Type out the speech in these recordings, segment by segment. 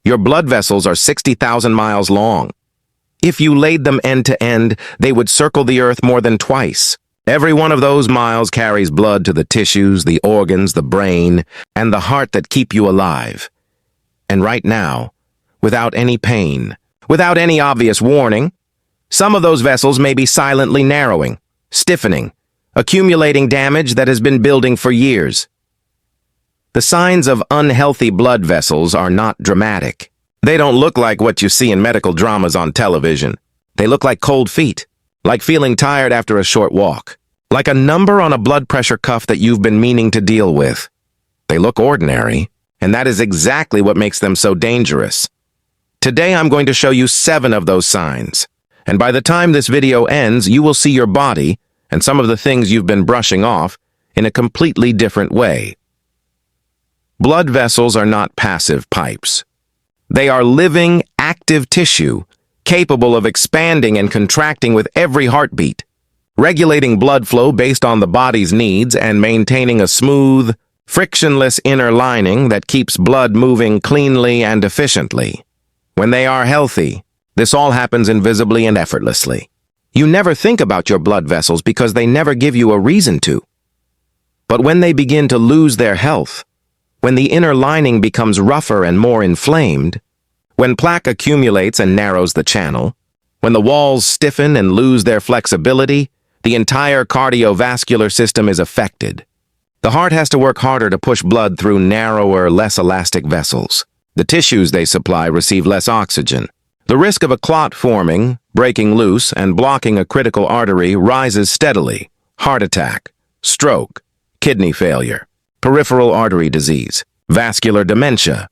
Your blood vessels are 60,000 miles long. If you laid them end to end, they would circle the earth more than twice. Every one of those miles carries blood to the tissues, the organs, the brain, and the heart that keep you alive. And right now, without any pain, without any obvious warning, some of those vessels may be silently narrowing, stiffening, accumulating damage that has been building for years. The signs of unhealthy blood vessels are not dramatic. They don't look like what you see in medical dramas on television. They look like cold feet, like feeling tired after a short walk, like a number on a blood pressure cuff that you've been meaning to deal with. They look ordinary, and that is exactly what makes them so dangerous. Today I'm going to show you 7 of those signs, and by the time this video ends, you will see your body and some of the things you've been brushing off in a completely different way. Blood vessels are not passive pipes. They are living, active tissue, capable of expanding and contracting with every heartbeat, regulating blood flow based on the body's needs and maintaining a smooth, frictionless inner lining that keeps blood moving cleanly and efficiently. When they are healthy, this all happens invisibly and effortlessly. You never think about your blood vessels because they never give you a reason to. But when they begin to lose their health, when the inner lining becomes rougher and more inflamed, when plaque accumulates and narrows the channel, when the walls stiffen and lose their flexibility, the entire cardiovascular system is affected. The heart has to work harder to push blood through narrower, less elastic vessels. The tissues they supply receive less oxygen. The risk of a clot forming, breaking loose, and blocking a critical artery rises steadily. Heart attack, stroke, kidney failure, peripheral artery disease, vascular dementia.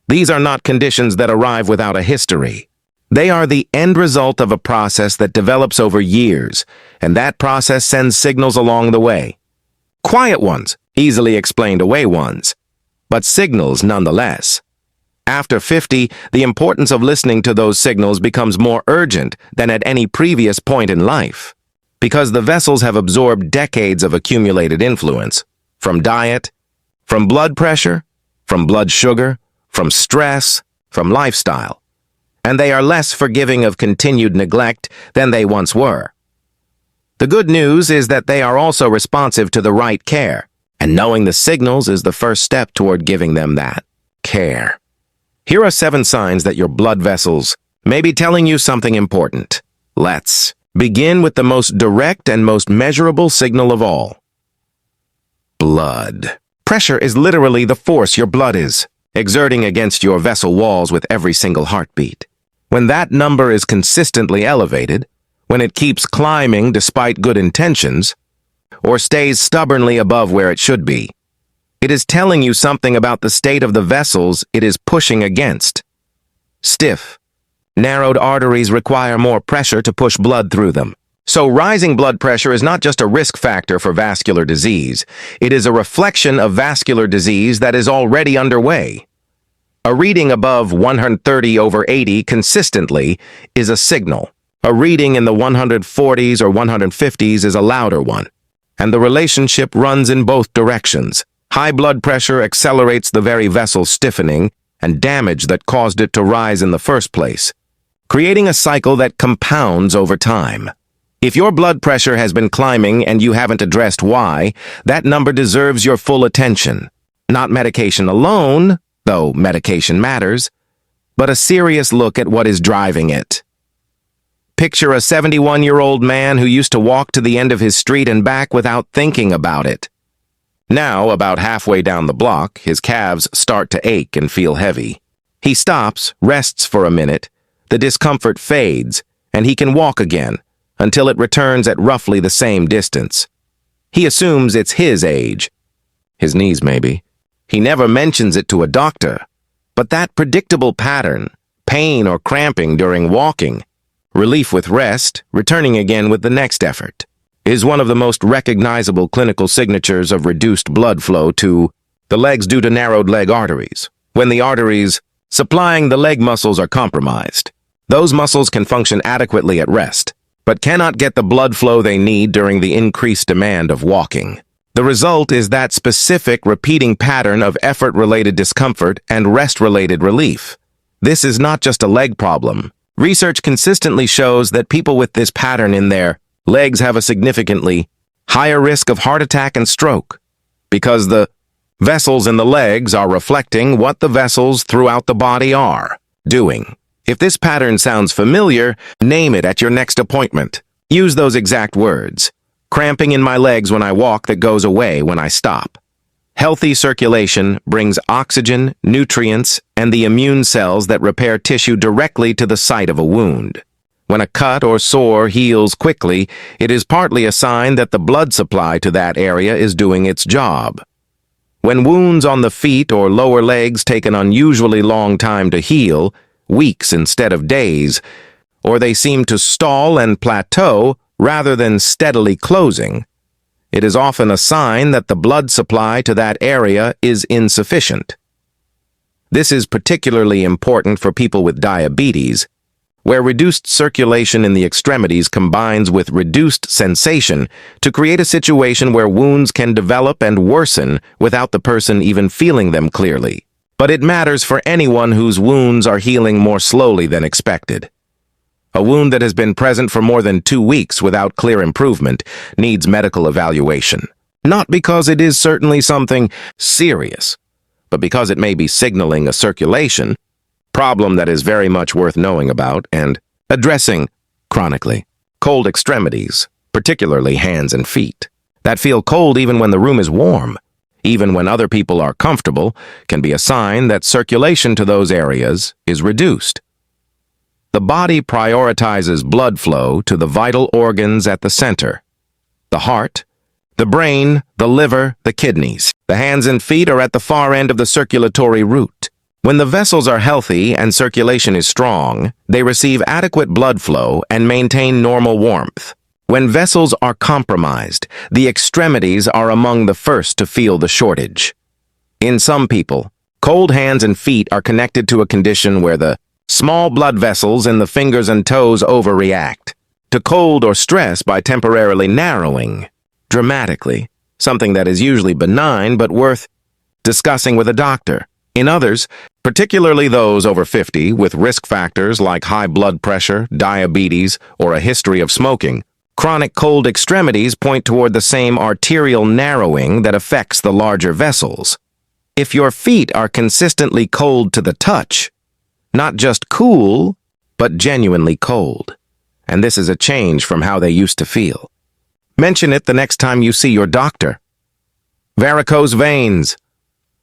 These are not conditions that arrive without a history. They are the end result of a process that develops over years, and that process sends signals along the way. Quiet ones, easily explained away ones, but signals nonetheless. After 50, the importance of listening to those signals becomes more urgent than at any previous point in life, because the vessels have absorbed decades of accumulated influence, from diet, from blood pressure, from blood sugar, from stress, from lifestyle, and they are less forgiving of continued neglect than they once were. The good news is that they are also responsive to the right care, and knowing the signals is the first step toward giving them that care. Here are 7 signs that your blood vessels may be telling you something important. Let's begin with the most direct and most measurable signal of all. Blood. Pressure is literally the force your blood is exerting against your vessel walls with every single heartbeat. When that number is consistently elevated, when it keeps climbing despite good intentions, or stays stubbornly above where it should be, it is telling you something about the state of the vessels it is pushing against. Stiff, narrowed arteries require more pressure to push blood through them. So rising blood pressure is not just a risk factor for vascular disease, it is a reflection of vascular disease that is already underway. A reading above 130/80 consistently is a signal. A reading in the 140s or 150s is a louder one. And the relationship runs in both directions. High blood pressure accelerates the very vessel stiffening and damage that caused it to rise in the first place, creating a cycle that compounds over time. If your blood pressure has been climbing and you haven't addressed why, that number deserves your full attention. Not medication alone, though medication matters, but a serious look at what is driving it. Picture a 71-year-old man who used to walk to the end of his street and back without thinking about it. Now, about halfway down the block, his calves start to ache and feel heavy. He stops, rests for a minute, the discomfort fades, and he can walk again, until it returns at roughly the same distance. He assumes it's his age. His knees, maybe. He never mentions it to a doctor. But that predictable pattern, pain or cramping during walking, relief with rest, returning again with the next effort, is one of the most recognizable clinical signatures of reduced blood flow to the legs due to narrowed leg arteries. When the arteries supplying the leg muscles are compromised, those muscles can function adequately at rest, but cannot get the blood flow they need during the increased demand of walking. The result is that specific repeating pattern of effort-related discomfort and rest-related relief. This is not just a leg problem. Research consistently shows that people with this pattern in their legs have a significantly higher risk of heart attack and stroke, because the vessels in the legs are reflecting what the vessels throughout the body are doing. If this pattern sounds familiar, name it at your next appointment. Use those exact words. Cramping in my legs when I walk that goes away when I stop. Healthy circulation brings oxygen, nutrients, and the immune cells that repair tissue directly to the site of a wound. When a cut or sore heals quickly, it is partly a sign that the blood supply to that area is doing its job. When wounds on the feet or lower legs take an unusually long time to heal, weeks instead of days, or they seem to stall and plateau rather than steadily closing, it is often a sign that the blood supply to that area is insufficient. This is particularly important for people with diabetes, where reduced circulation in the extremities combines with reduced sensation to create a situation where wounds can develop and worsen without the person even feeling them clearly. But it matters for anyone whose wounds are healing more slowly than expected. A wound that has been present for more than 2 weeks without clear improvement needs medical evaluation. Not because it is certainly something serious, but because it may be signaling a circulation problem that is very much worth knowing about and addressing chronically. Cold extremities, particularly hands and feet, that feel cold even when the room is warm, even when other people are comfortable, can be a sign that circulation to those areas is reduced. The body prioritizes blood flow to the vital organs at the center: the heart, the brain, the liver, the kidneys. The hands and feet are at the far end of the circulatory route. When the vessels are healthy and circulation is strong, they receive adequate blood flow and maintain normal warmth. When vessels are compromised, the extremities are among the first to feel the shortage. In some people, cold hands and feet are connected to a condition where the small blood vessels in the fingers and toes overreact to cold or stress by temporarily narrowing dramatically, something that is usually benign but worth discussing with a doctor. In others, particularly those over 50 with risk factors like high blood pressure, diabetes, or a history of smoking, chronic cold extremities point toward the same arterial narrowing that affects the larger vessels. If your feet are consistently cold to the touch, not just cool, but genuinely cold, and this is a change from how they used to feel, mention it the next time you see your doctor. Varicose veins.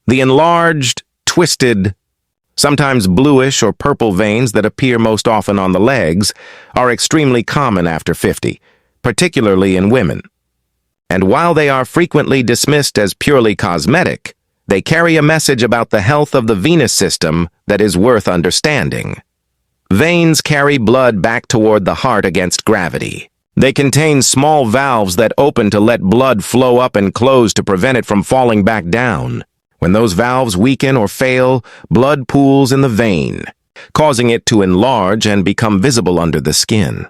The enlarged, twisted, sometimes bluish or purple veins that appear most often on the legs are extremely common after 50, particularly in women. And while they are frequently dismissed as purely cosmetic, they carry a message about the health of the venous system that is worth understanding. Veins carry blood back toward the heart against gravity. They contain small valves that open to let blood flow up and close to prevent it from falling back down. When those valves weaken or fail, blood pools in the vein, causing it to enlarge and become visible under the skin.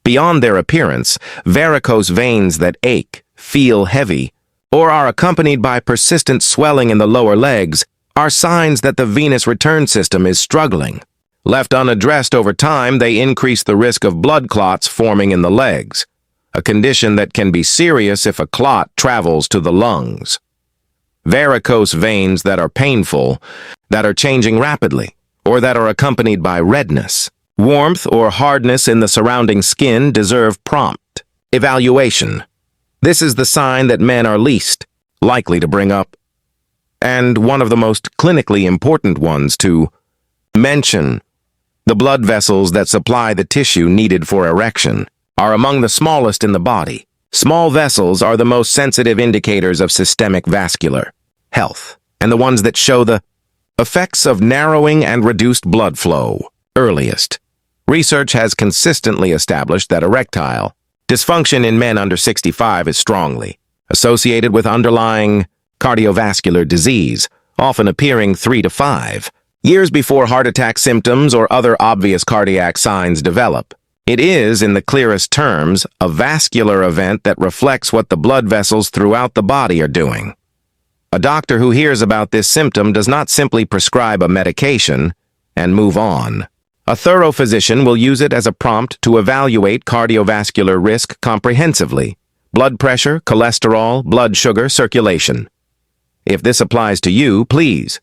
Beyond their appearance, varicose veins that ache, feel heavy, or are accompanied by persistent swelling in the lower legs are signs that the venous return system is struggling. Left unaddressed over time, they increase the risk of blood clots forming in the legs, a condition that can be serious if a clot travels to the lungs. Varicose veins that are painful, that are changing rapidly, or that are accompanied by redness, warmth, or hardness in the surrounding skin deserve prompt evaluation. This is the sign that men are least likely to bring up, and one of the most clinically important ones to mention. The blood vessels that supply the tissue needed for erection are among the smallest in the body. Small vessels are the most sensitive indicators of systemic vascular health, and the ones that show the effects of narrowing and reduced blood flow earliest. Research has consistently established that erectile dysfunction in men under 65 is strongly associated with underlying cardiovascular disease, often appearing 3 to 5 years before heart attack symptoms or other obvious cardiac signs develop. It is, in the clearest terms, a vascular event that reflects what the blood vessels throughout the body are doing. A doctor who hears about this symptom does not simply prescribe a medication, and move on. A thorough physician will use it as a prompt to evaluate cardiovascular risk comprehensively: blood pressure, cholesterol, blood sugar, circulation. If this applies to you, please